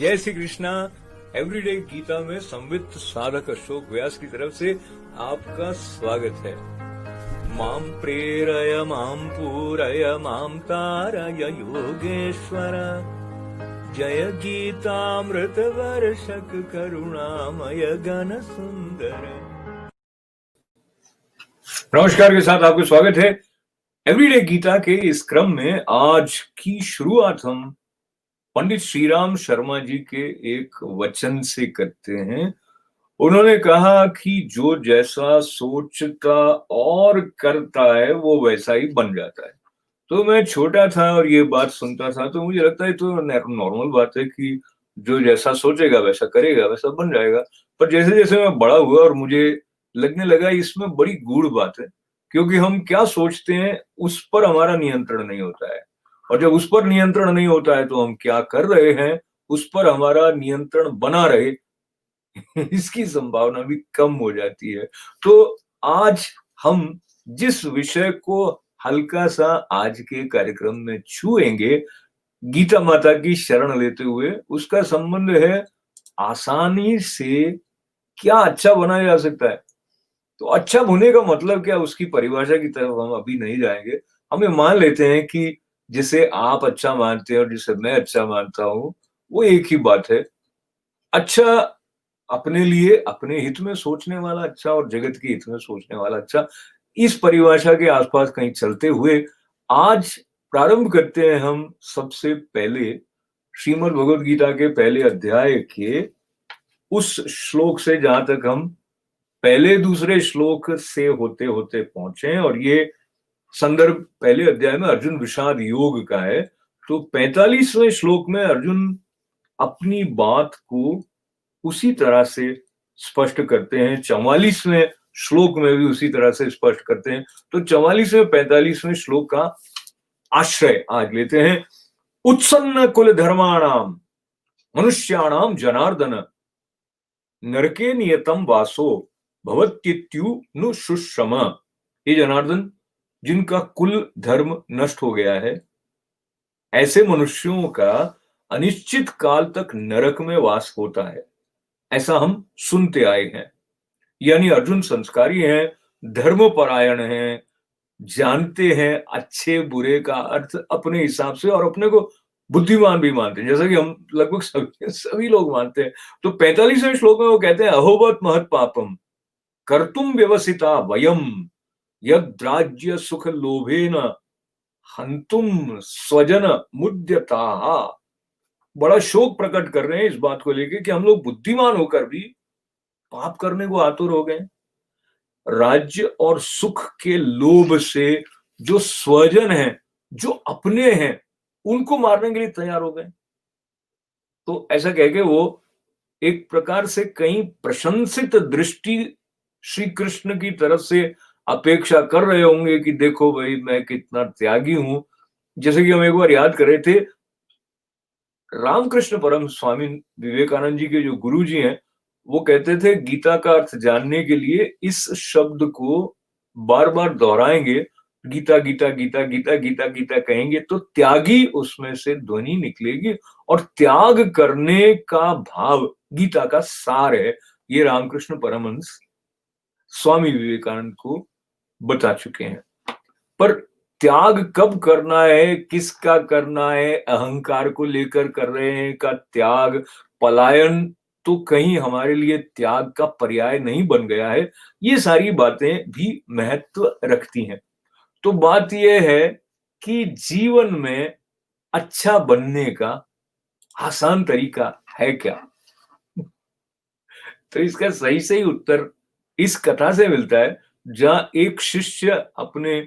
जय श्री कृष्णा। एवरीडे गीता में संवित साधक अशोक व्यास की तरफ से आपका स्वागत है। माम प्रेरय माम पूरय माम तारय योगेश्वर, जय गीतामृत वर्षक करुणामय गण सुंदर। नमस्कार के साथ आपका स्वागत है एवरीडे गीता के इस क्रम में। आज की शुरुआत हम पंडित श्रीराम शर्मा जी के एक वचन से करते हैं। उन्होंने कहा कि जो जैसा सोचता और करता है वो वैसा ही बन जाता है। तो मैं छोटा था और ये बात सुनता था तो मुझे लगता है तो नॉर्मल बात है कि जो जैसा सोचेगा वैसा करेगा, वैसा बन जाएगा। पर जैसे जैसे मैं बड़ा हुआ और मुझे लगने लगा इसमें बड़ी गूढ़ बात है, क्योंकि हम क्या सोचते हैं उस पर हमारा नियंत्रण नहीं होता है, और जब उस पर नियंत्रण नहीं होता है तो हम क्या कर रहे हैं उस पर हमारा नियंत्रण बना रहे इसकी संभावना भी कम हो जाती है। तो आज हम जिस विषय को हल्का सा आज के कार्यक्रम में छुएंगे, गीता माता की शरण लेते हुए, उसका संबंध है आसानी से क्या अच्छा बनाया जा सकता है। तो अच्छा होने का मतलब क्या, उसकी परिभाषा की तरफ हम अभी नहीं जाएंगे। हम ये मान लेते हैं कि जिसे आप अच्छा मानते हैं और जिसे मैं अच्छा मानता हूं वो एक ही बात है। अच्छा अपने लिए, अपने हित में सोचने वाला अच्छा और जगत के हित में सोचने वाला अच्छा, इस परिभाषा के आसपास कहीं चलते हुए आज प्रारंभ करते हैं हम सबसे पहले श्रीमद् भगवद गीता के पहले अध्याय के उस श्लोक से जहां तक हम पहले दूसरे श्लोक से होते होते पहुंचे। और ये संदर्भ पहले अध्याय में अर्जुन विषाद योग का है। तो 45वें श्लोक में अर्जुन अपनी बात को उसी तरह से स्पष्ट करते हैं, 44वें श्लोक में भी उसी तरह से स्पष्ट करते हैं। तो 44वें 45वें श्लोक का आश्रय आज लेते हैं। उत्सन्न कुल धर्माणाम मनुष्याणाम जनार्दन, नरके नियतम वासो भवत्येत्यु शुश्रम। हे जनार्दन, जिनका कुल धर्म नष्ट हो गया है, ऐसे मनुष्यों का अनिश्चित काल तक नरक में वास होता है, ऐसा हम सुनते आए हैं। यानी अर्जुन संस्कारी हैं, धर्मपरायण हैं, जानते हैं अच्छे बुरे का अर्थ अपने हिसाब से, और अपने को बुद्धिमान भी मानते हैं, जैसा कि हम लगभग सभी लोग मानते हैं। तो 45वें श्लोक में वो कहते हैं, अहोबत महत पापम कर्तुम व्यवसिता वयम यद्राज्य सुख लोभेन हंतुम स्वजन मुद्यता। बड़ा शोक प्रकट कर रहे हैं इस बात को लेकर कि हम लोग बुद्धिमान होकर भी पाप करने को आतुर हो गए। राज्य और सुख के लोभ से जो स्वजन हैं, जो अपने हैं, उनको मारने के लिए तैयार हो गए। तो ऐसा कह के वो एक प्रकार से कहीं प्रशंसित दृष्टि श्री कृष्ण की तरफ से अपेक्षा कर रहे होंगे कि देखो भाई मैं कितना त्यागी हूं। जैसे कि हम एक बार याद कर रहे थे, रामकृष्ण परम स्वामी विवेकानंद जी के जो गुरु जी हैं, वो कहते थे गीता का अर्थ जानने के लिए इस शब्द को बार बार दोहराएंगे, गीता गीता गीता गीता गीता गीता कहेंगे तो त्यागी उसमें से ध्वनि निकलेगी, और त्याग करने का भाव गीता का सार है। ये रामकृष्ण परमहंस स्वामी विवेकानंद को बता चुके हैं। पर त्याग कब करना है, किसका करना है, अहंकार को लेकर कर रहे हैं का त्याग, पलायन तो कहीं हमारे लिए त्याग का पर्याय नहीं बन गया है, ये सारी बातें भी महत्व रखती हैं। तो बात यह है कि जीवन में अच्छा बनने का आसान तरीका है क्या? तो इसका सही सही उत्तर इस कथा से मिलता है, जहां एक शिष्य अपने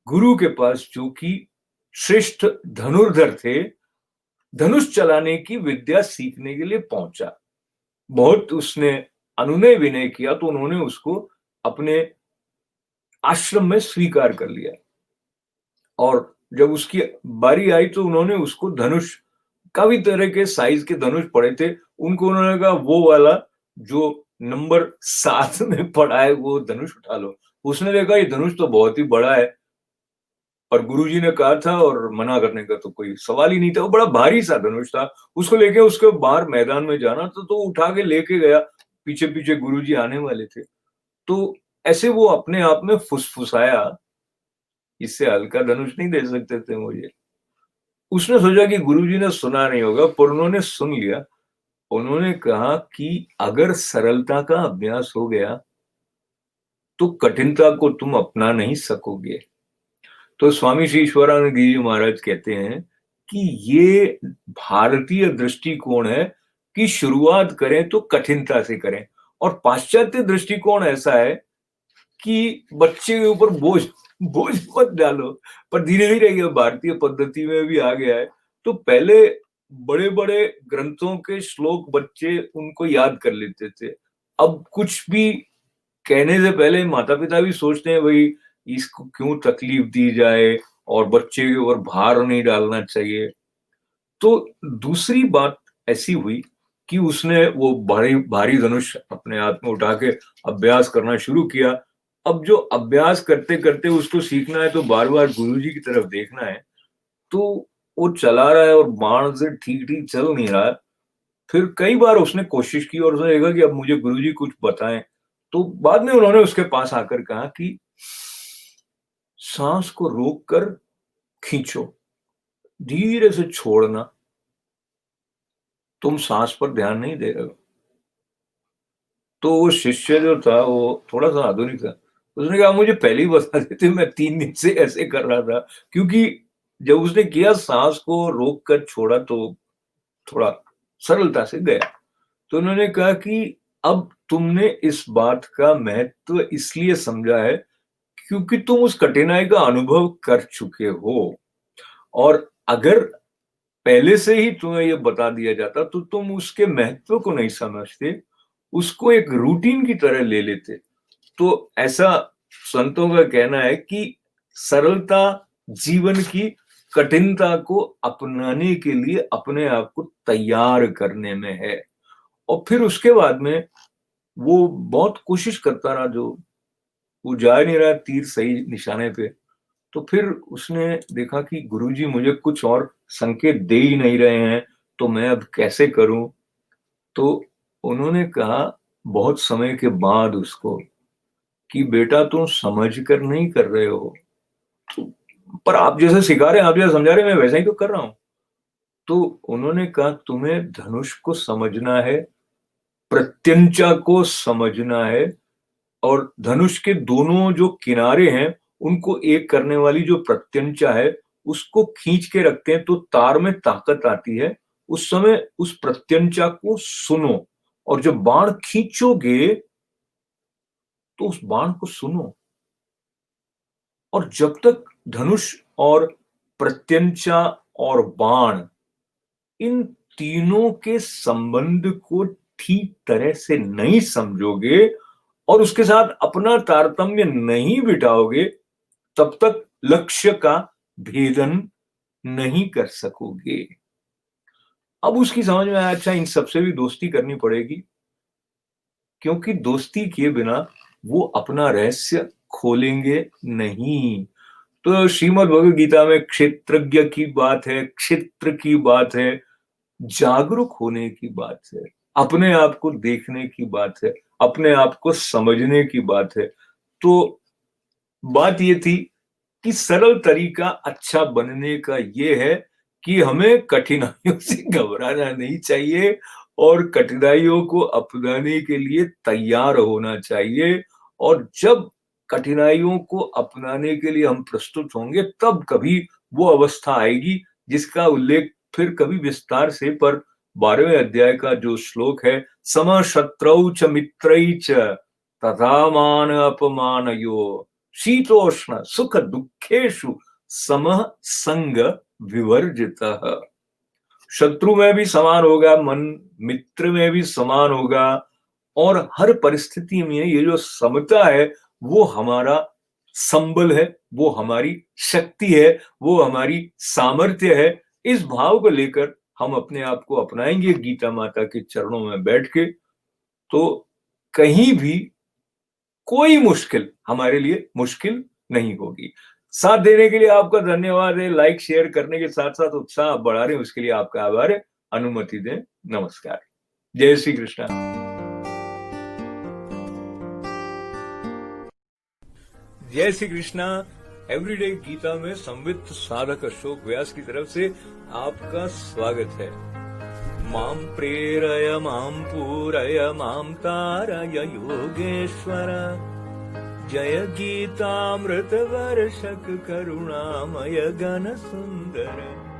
गुरु के पास, जो कि श्रेष्ठ धनुर्धर थे, धनुष चलाने की विद्या सीखने के लिए पहुंचा। बहुत उसने अनुनय विनय किया तो उन्होंने उसको अपने आश्रम में स्वीकार कर लिया। और जब उसकी बारी आई तो उन्होंने उसको धनुष, काफी तरह के साइज के धनुष पड़े थे, उनको उन्होंने कहा वो वाला जो नंबर 7 में पड़ा है वो धनुष उठा लो। उसने देखा ये धनुष तो बहुत ही बड़ा है, और गुरुजी ने कहा था और मना करने का तो कोई सवाल ही नहीं था। वो बड़ा भारी सा धनुष था, उसको लेके उसके बाहर मैदान में जाना था, तो उठा के लेके गया। पीछे-पीछे गुरुजी आने वाले थे। तो ऐसे वो अपने आप में फुसफुसाया, इससे हल्का धनुष नहीं दे सकते थे मुझे। उसने सोचा कि गुरुजी ने सुना नहीं होगा, पर उन्होंने सुन लिया। उन्होंने कहा कि अगर सरलता का अभ्यास हो गया, तो कठिनता को तुम अपना नहीं सकोगे। तो स्वामी श्री ईश्वरानंद गिरी महाराज कहते हैं कि ये भारतीय दृष्टिकोण है कि शुरुआत करें तो कठिनता से करें, और पाश्चात्य दृष्टिकोण ऐसा है कि बच्चे के ऊपर बोझ बोझ मत डालो। पर धीरे धीरे ये भारतीय पद्धति में भी आ गया है। तो पहले बड़े बड़े ग्रंथों के श्लोक बच्चे उनको याद कर लेते थे। अब कुछ भी कहने से पहले माता पिता भी सोचते हैं, भाई इसको क्यों तकलीफ दी जाए, और बच्चे के ऊपर भार नहीं डालना चाहिए। तो दूसरी बात ऐसी हुई कि उसने वो भारी भारी धनुष अपने हाथ में उठा के अभ्यास करना शुरू किया। अब जो अभ्यास करते करते उसको सीखना है, तो बार बार गुरुजी की तरफ देखना है। तो वो चला रहा है और बाण से ठीक ठीक चल नहीं रहा है। फिर कई बार उसने कोशिश की और उसने देखा कि अब मुझे गुरुजी कुछ बताएं। तो बाद में उन्होंने उसके पास आकर कहा कि सांस को रोक कर खींचो, धीरे से छोड़ना, तुम सांस पर ध्यान नहीं दे रहे हो। तो वो शिष्य जो था वो थोड़ा सा आधुनिक था। उसने कहा मुझे पहले ही बता देते, मैं 3 दिन से ऐसे कर रहा था। क्योंकि जब उसने किया, सांस को रोक कर छोड़ा, तो थोड़ा सरलता से गया। तो उन्होंने कहा कि अब तुमने इस बात का महत्व इसलिए समझा है क्योंकि तुम उस कठिनाई का अनुभव कर चुके हो। और अगर पहले से ही तुम्हें ये बता दिया जाता तो तुम उसके महत्व को नहीं समझते, उसको एक रूटीन की तरह ले लेते। तो ऐसा संतों का कहना है कि सरलता जीवन की कठिनता को अपनाने के लिए अपने आप को तैयार करने में है। और फिर उसके बाद में वो बहुत कोशिश करता रहा, जो वो जा नहीं रहा तीर सही निशाने पे। तो फिर उसने देखा कि गुरुजी मुझे कुछ और संकेत दे ही नहीं रहे हैं, तो मैं अब कैसे करूं। तो उन्होंने कहा बहुत समय के बाद उसको कि बेटा तुम समझ कर नहीं कर रहे हो, पर आप जैसे सिखा रहे हैं, आप जैसे समझा रहे हैं, मैं वैसा ही तो कर रहा हूं। तो उन्होंने कहा तुम्हें धनुष को समझना है, प्रत्यंचा को समझना है, और धनुष के दोनों जो किनारे हैं उनको एक करने वाली जो प्रत्यंचा है, उसको खींच के रखते हैं तो तार में ताकत आती है। उस समय उस प्रत्यंचा को सुनो, और जब बाण खींचोगे तो उस बाण को सुनो। और जब तक धनुष और प्रत्यंचा और बाण, इन तीनों के संबंध को ठीक तरह से नहीं समझोगे और उसके साथ अपना तारतम्य नहीं बिठाओगे, तब तक लक्ष्य का भेदन नहीं कर सकोगे। अब उसकी समझ में आया, अच्छा इन सबसे भी दोस्ती करनी पड़ेगी, क्योंकि दोस्ती किए बिना वो अपना रहस्य खोलेंगे नहीं। तो श्रीमद् भगवद गीता में क्षेत्रज्ञ की बात है, क्षेत्र की बात है, जागरूक होने की बात है, अपने आप को देखने की बात है, अपने आप को समझने की बात है। तो बात ये थी कि सरल तरीका अच्छा बनने का ये है कि हमें कठिनाइयों से घबराना नहीं चाहिए और कठिनाइयों को अपनाने के लिए तैयार होना चाहिए। और जब कठिनाइयों को अपनाने के लिए हम प्रस्तुत होंगे, तब कभी वो अवस्था आएगी जिसका उल्लेख फिर कभी विस्तार से, पर 12वें अध्याय का जो श्लोक है, सम शत्रौ च मित्रै च तथा मान अपमानयो शीतोष्ण सुख दुखेषु समः संग विवर्जितः। शत्रु में भी समान होगा मन, मित्र में भी समान होगा, और हर परिस्थिति में ये जो समता है वो हमारा संबल है, वो हमारी शक्ति है, वो हमारी सामर्थ्य है। इस भाव को लेकर हम अपने आप को अपनाएंगे गीता माता के चरणों में बैठ के, तो कहीं भी कोई मुश्किल हमारे लिए मुश्किल नहीं होगी। साथ देने के लिए आपका धन्यवाद है। लाइक शेयर करने के साथ साथ उत्साह आप बढ़ा रहे हैं, उसके लिए आपका आभार है। अनुमति दें। नमस्कार। जय श्री कृष्ण। जय श्री कृष्णा। एवरीडे गीता में संवित साधक अशोक व्यास की तरफ से आपका स्वागत है। मां प्रेरय मां पूरय मां तारय योगेश्वर। जय गीतामृत वर्षक करुणामय गण सुंदर।